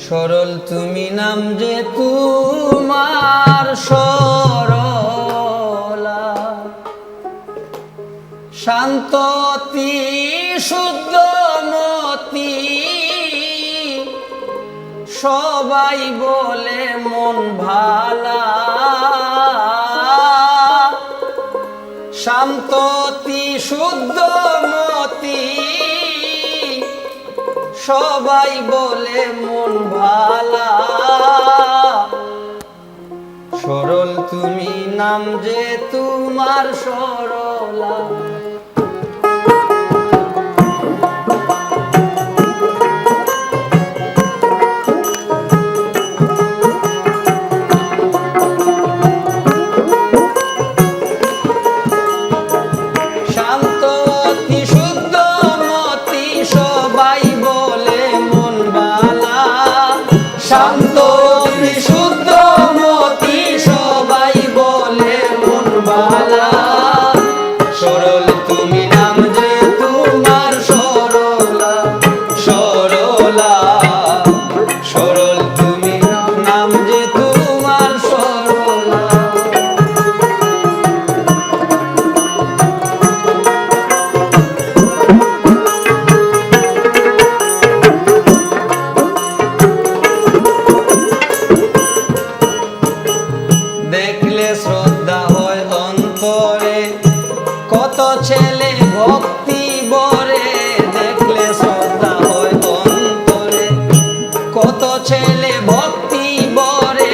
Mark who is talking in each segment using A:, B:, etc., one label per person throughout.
A: সরল তুমি নাম যে তোমার সরলা, শান্ততি শুদ্ধমতি, সবাই বলে মন ভালা। শান্ততি শুদ্ধমতি, সবাই বলে মন ভালা। সরল তুমি নাম যে তোমার সরলা। শান্ততি শুদ্ধমতি, সবাই বলে মন ভালা। সরল তুমি নাম যে তোমার সরলা, সরলা। সরল তুমি নাম যে তোমার সরলা। দেখলে শ্রদ্ধা হয় অন্তরে, কত ছেলে ভক্তি বরে। দেখলে শ্রদ্ধা হয় অন্তরে, কত ছেলে ভক্তি বরে।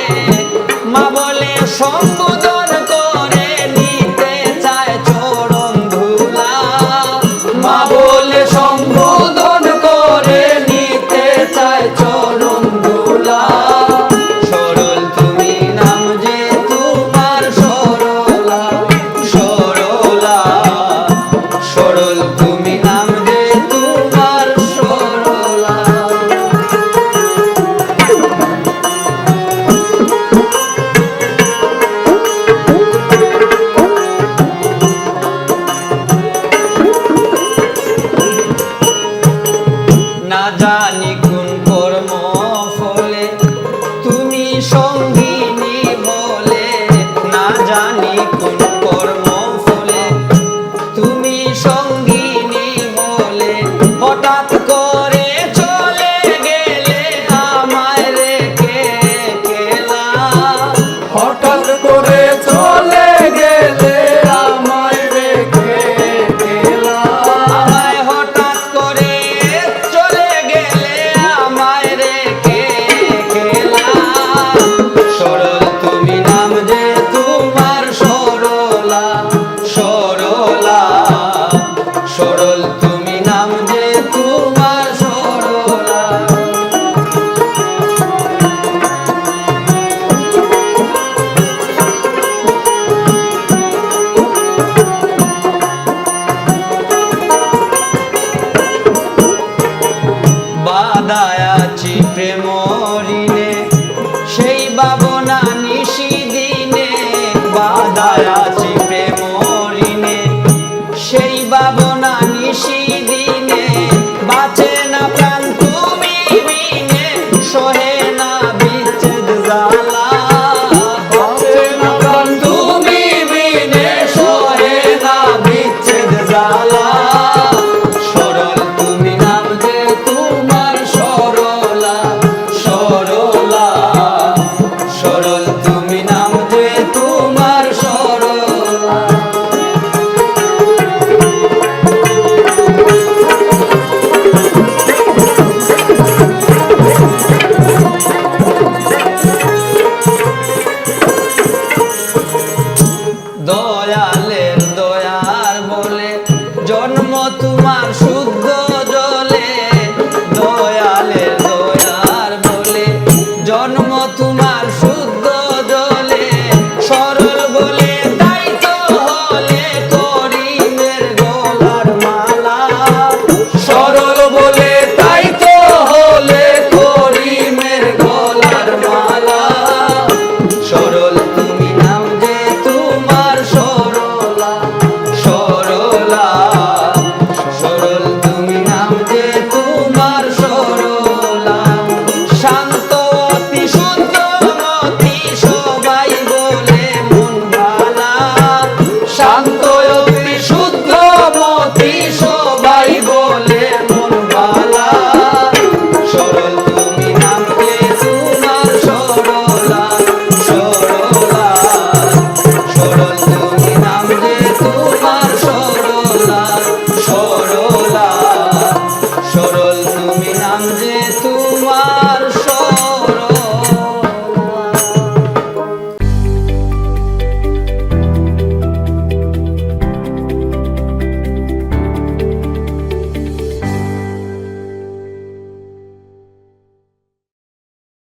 A: মা বলে সম্বোধন করে, নিতে চায় চরণ ধুলা। মা বলে সম্বোধন করে, নিতে চায় চরণ ধুলা। সরল তুমি নাম যে তোমার সরলা, সরলা। সরল তুমি নাম যে তোমার সরলা। না জানি কোন কর্ম ফলে তুমি সঙ্গিনী বলে। না জানি কোন কর্ম ফলে তুমি সঙ্গিনী বলে। হঠাৎ করে চলে গেলে আমায় রেখে গেলা। হঠাৎ করে চলে গেলে আমায় রেখে গেলা। আমায় হঠাৎ করে চলে গেলে আমায় রেখে গেলা। সরল তুমি নাম যে তোমার সরলা, সরলা। সরল তুমি নাম যে তোমার সরলা। বাধায় আছি প্রেম ঋণে, সেই ভাবনা নিশি দিনে। বাধায় আছি প্রেম ঋণে, সেই ভাবনা নিশি দিনে। বাঁচে না প্রাণ তুমি বিনে, সহে না বিচ্ছেদ জ্বালা। বাঁচে না প্রাণ তুমি বিনে, সহে না বিচ্ছেদ জ্বালা। সরল তুমি নাম যে তোমার সরলা, সরলা। সরল তুমি নাম যে তোমার সরলা। দয়ালের দয়ার বলে জন্ম তোমার শুদ্ধ